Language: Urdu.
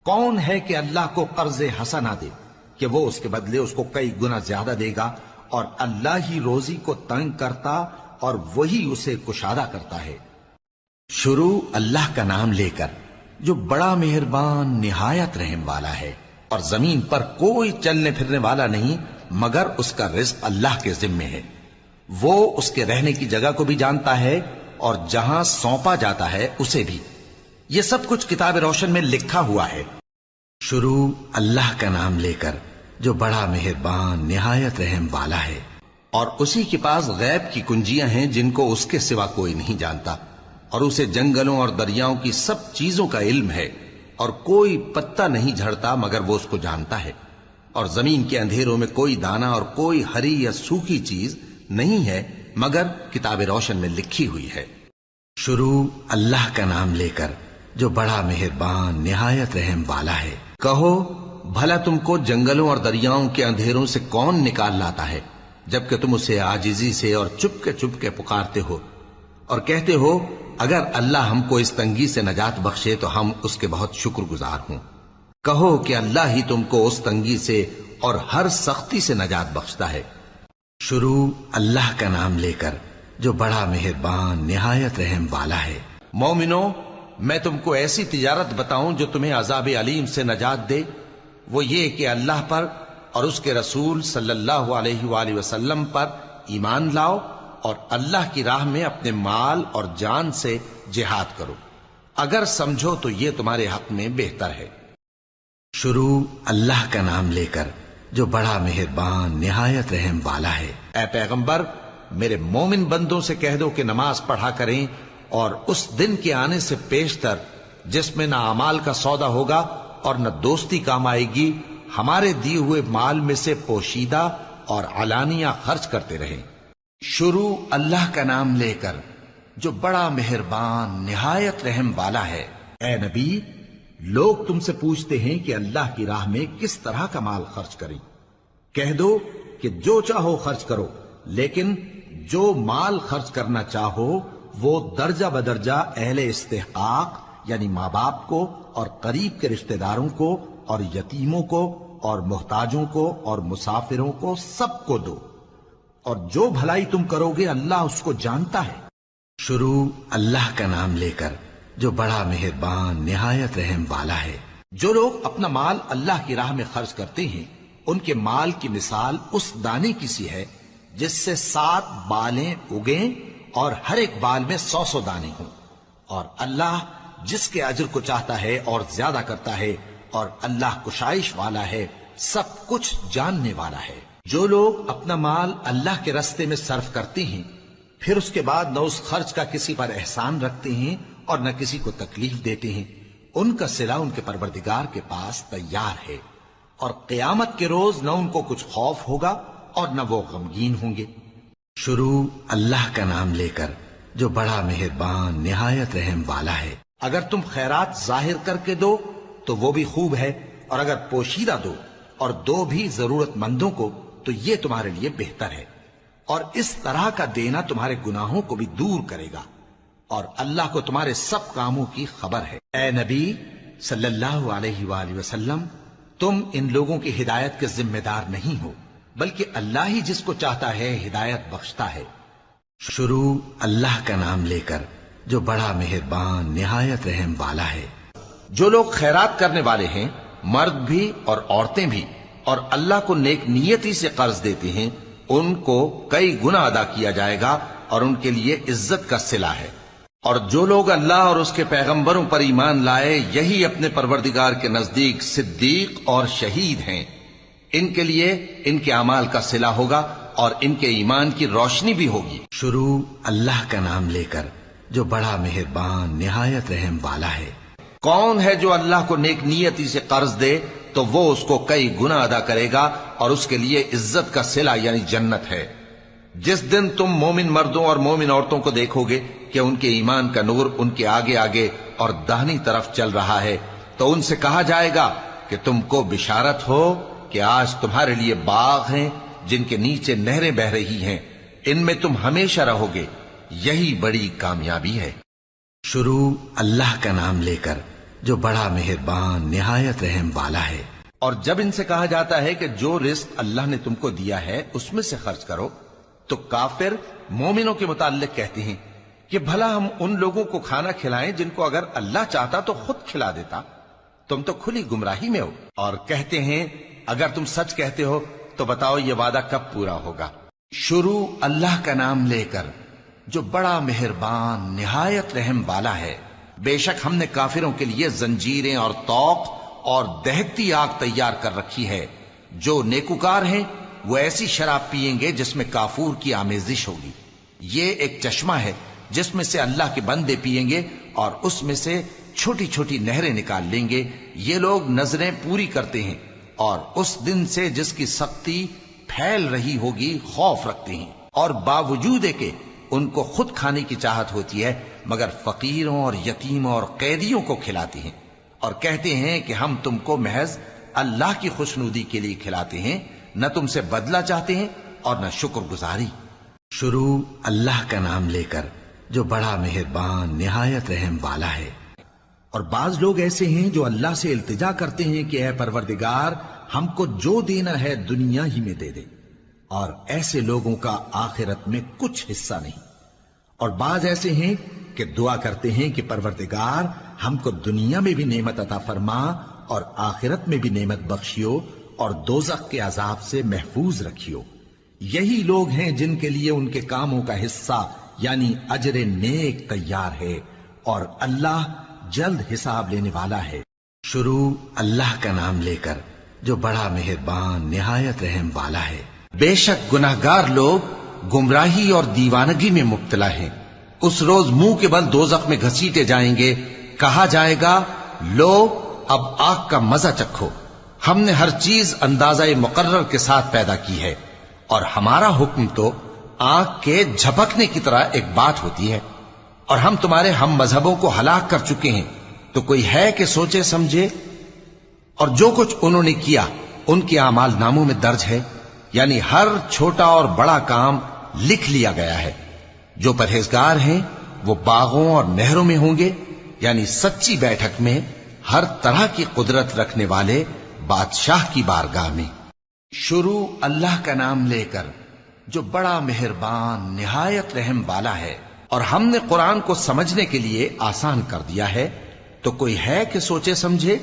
کون ہے کہ اللہ کو قرض حسنہ دے کہ وہ اس کے بدلے اس کو کئی گنا زیادہ دے گا، اور اللہ ہی روزی کو تنگ کرتا اور وہی اسے کشادہ کرتا ہے۔ شروع اللہ کا نام لے کر جو بڑا مہربان نہایت رحم والا ہے، اور زمین پر کوئی چلنے پھرنے والا نہیں مگر اس کا رزق اللہ کے ذمے ہے۔ وہ اس کے رہنے کی جگہ کو بھی جانتا ہے اور جہاں سونپا جاتا ہے اسے بھی۔ یہ سب کچھ کتاب روشن میں لکھا ہوا ہے۔ شروع اللہ کا نام لے کر جو بڑا مہربان نہایت رحم والا ہے، اور اسی کے پاس غیب کی کنجیاں ہیں جن کو اس کے سوا کوئی نہیں جانتا، اور اسے جنگلوں اور دریاؤں کی سب چیزوں کا علم ہے، اور کوئی پتا نہیں جھڑتا مگر وہ اس کو جانتا ہے، اور زمین کے اندھیروں میں کوئی دانا اور کوئی ہری یا سوکھی چیز نہیں ہے مگر کتاب روشن میں لکھی ہوئی ہے۔ شروع اللہ کا نام لے کر جو بڑا مہربان نہایت رحم والا ہے۔ کہو بھلا تم کو جنگلوں اور دریاؤں کے اندھیروں سے کون نکال لاتا ہے، جبکہ تم اسے عاجزی سے اور چپ کے پکارتے ہو، اور کہتے ہو اگر اللہ ہم کو اس تنگی سے نجات بخشے تو ہم اس کے بہت شکر گزار ہوں۔ کہو کہ اللہ ہی تم کو اس تنگی سے اور ہر سختی سے نجات بخشتا ہے۔ شروع اللہ کا نام لے کر جو بڑا مہربان نہایت رحم والا ہے۔ مومنو، میں تم کو ایسی تجارت بتاؤں جو تمہیں عذاب علیم سے نجات دے؟ وہ یہ کہ اللہ پر اور اس کے رسول صلی اللہ علیہ وآلہ وسلم پر ایمان لاؤ، اور اللہ کی راہ میں اپنے مال اور جان سے جہاد کرو، اگر سمجھو تو یہ تمہارے حق میں بہتر ہے۔ شروع اللہ کا نام لے کر جو بڑا مہربان نہایت رحم والا ہے۔ اے پیغمبر، میرے مومن بندوں سے کہہ دو کہ نماز پڑھا کریں، اور اس دن کے آنے سے پیشتر جس میں نہ اعمال کا سودا ہوگا اور نہ دوستی کام آئے گی، ہمارے دیے ہوئے مال میں سے پوشیدہ اور علانیہ خرچ کرتے رہیں۔ شروع اللہ کا نام لے کر جو بڑا مہربان نہایت رحم والا ہے۔ اے نبی، لوگ تم سے پوچھتے ہیں کہ اللہ کی راہ میں کس طرح کا مال خرچ کریں۔ کہہ دو کہ جو چاہو خرچ کرو، لیکن جو مال خرچ کرنا چاہو وہ درجہ بدرجہ اہل استحقاق یعنی ماں باپ کو اور قریب کے رشتہ داروں کو اور یتیموں کو اور محتاجوں کو اور مسافروں کو سب کو دو، اور جو بھلائی تم کرو گے اللہ اس کو جانتا ہے۔ شروع اللہ کا نام لے کر جو بڑا مہربان نہایت رحم والا ہے۔ جو لوگ اپنا مال اللہ کی راہ میں خرچ کرتے ہیں، ان کے مال کی مثال اس دانے کی سی ہے جس سے 7 بالیں اگیں اور ہر ایک بال میں 100 دانے ہوں، اور اللہ جس کے اجر کو چاہتا ہے اور زیادہ کرتا ہے، اور اللہ کشائش والا ہے، سب کچھ جاننے والا ہے۔ جو لوگ اپنا مال اللہ کے راستے میں صرف کرتے ہیں، پھر اس کے بعد نہ اس خرچ کا کسی پر احسان رکھتے ہیں اور نہ کسی کو تکلیف دیتے ہیں، ان کا صلہ ان کے پروردگار کے پاس تیار ہے، اور قیامت کے روز نہ ان کو کچھ خوف ہوگا اور نہ وہ غمگین ہوں گے۔ شروع اللہ کا نام لے کر جو بڑا مہربان نہایت رحم والا ہے۔ اگر تم خیرات ظاہر کر کے دو تو وہ بھی خوب ہے، اور اگر پوشیدہ دو اور دو بھی ضرورت مندوں کو تو یہ تمہارے لیے بہتر ہے، اور اس طرح کا دینا تمہارے گناہوں کو بھی دور کرے گا، اور اللہ کو تمہارے سب کاموں کی خبر ہے۔ اے نبی صلی اللہ علیہ وآلہ وسلم، تم ان لوگوں کی ہدایت کے ذمہ دار نہیں ہو، بلکہ اللہ ہی جس کو چاہتا ہے ہدایت بخشتا ہے۔ شروع اللہ کا نام لے کر جو بڑا مہربان نہایت رحم والا ہے۔ جو لوگ خیرات کرنے والے ہیں، مرد بھی اور عورتیں بھی، اور اللہ کو نیک نیتی سے قرض دیتے ہیں، ان کو کئی گنا ادا کیا جائے گا اور ان کے لیے عزت کا صلہ ہے۔ اور جو لوگ اللہ اور اس کے پیغمبروں پر ایمان لائے، یہی اپنے پروردگار کے نزدیک صدیق اور شہید ہیں، ان کے لیے ان کے اعمال کا صلہ ہوگا اور ان کے ایمان کی روشنی بھی ہوگی۔ شروع اللہ کا نام لے کر جو بڑا مہربان نہایت رحم والا ہے۔ کون ہے جو اللہ کو نیک نیتی سے قرض دے تو وہ اس کو کئی گنا ادا کرے گا اور اس کے لیے عزت کا صلہ یعنی جنت ہے۔ جس دن تم مومن مردوں اور مومن عورتوں کو دیکھو گے کہ ان کے ایمان کا نور ان کے آگے آگے اور داہنی طرف چل رہا ہے، تو ان سے کہا جائے گا کہ تم کو بشارت ہو کہ آج تمہارے لیے باغ ہیں جن کے نیچے نہریں بہ رہی ہیں، ان میں تم ہمیشہ رہو گے، یہی بڑی کامیابی ہے۔ شروع اللہ کا نام لے کر جو بڑا مہربان نہایت رحم والا ہے۔ اور جب ان سے کہا جاتا ہے کہ جو رزق اللہ نے تم کو دیا ہے اس میں سے خرچ کرو، تو کافر مومنوں کے متعلق کہتے ہیں کہ بھلا ہم ان لوگوں کو کھانا کھلائیں جن کو اگر اللہ چاہتا تو خود کھلا دیتا، تم تو کھلی گمراہی میں ہو۔ اور کہتے ہیں اگر تم سچ کہتے ہو تو بتاؤ یہ وعدہ کب پورا ہوگا۔ شروع اللہ کا نام لے کر جو بڑا مہربان نہایت رحم والا ہے۔ بے شک ہم نے کافروں کے لیے زنجیریں اور طوق اور دہکتی آگ تیار کر رکھی ہے۔ جو نیکوکار ہیں وہ ایسی شراب پیئیں گے جس میں کافور کی آمیزش ہوگی۔ یہ ایک چشمہ ہے جس میں سے اللہ کے بندے پیئیں گے اور اس میں سے چھوٹی چھوٹی نہریں نکال لیں گے۔ یہ لوگ نظریں پوری کرتے ہیں اور اس دن سے جس کی سختی پھیل رہی ہوگی خوف رکھتے ہیں، اور باوجود کہ ان کو خود کھانے کی چاہت ہوتی ہے مگر فقیروں اور یتیموں اور قیدیوں کو کھلاتے ہیں، اور کہتے ہیں کہ ہم تم کو محض اللہ کی خوشنودی کے لیے کھلاتے ہیں، نہ تم سے بدلہ چاہتے ہیں اور نہ شکر گزاری۔ شروع اللہ کا نام لے کر جو بڑا مہربان نہایت رحم والا ہے۔ اور بعض لوگ ایسے ہیں جو اللہ سے التجا کرتے ہیں کہ اے پروردگار ہم کو جو دینا ہے دنیا ہی میں دے دے، اور ایسے لوگوں کا آخرت میں کچھ حصہ نہیں۔ اور بعض ایسے ہیں کہ دعا کرتے ہیں کہ پروردگار ہم کو دنیا میں بھی نعمت عطا فرما اور آخرت میں بھی نعمت بخشیو اور دوزخ کے عذاب سے محفوظ رکھیو۔ یہی لوگ ہیں جن کے لیے ان کے کاموں کا حصہ یعنی اجر نیک تیار ہے، اور اللہ جلد حساب لینے والا ہے۔ شروع اللہ کا نام لے کر جو بڑا مہربان نہایت رحم والا ہے۔ بے شک گناہگار لوگ گمراہی اور دیوانگی میں مبتلا ہیں۔ اس روز منہ کے بل دوزخ میں گھسیٹے جائیں گے، کہا جائے گا لو اب آگ کا مزہ چکھو، ہم نے ہر چیز اندازہ مقرر کے ساتھ پیدا کی ہے، اور ہمارا حکم تو آگ کے جھپکنے کی طرح ایک بات ہوتی ہے، اور ہم تمہارے ہم مذہبوں کو ہلاک کر چکے ہیں، تو کوئی ہے کہ سوچے سمجھے؟ اور جو کچھ انہوں نے کیا ان کے اعمال ناموں میں درج ہے، یعنی ہر چھوٹا اور بڑا کام لکھ لیا گیا ہے۔ جو پرہیزگار ہیں وہ باغوں اور نہروں میں ہوں گے، یعنی سچی بیٹھک میں ہر طرح کی قدرت رکھنے والے بادشاہ کی بارگاہ میں۔ شروع اللہ کا نام لے کر جو بڑا مہربان نہایت رحم والا ہے۔ اور ہم نے قرآن کو سمجھنے کے لیے آسان کر دیا ہے، تو کوئی ہے کہ سوچے سمجھے؟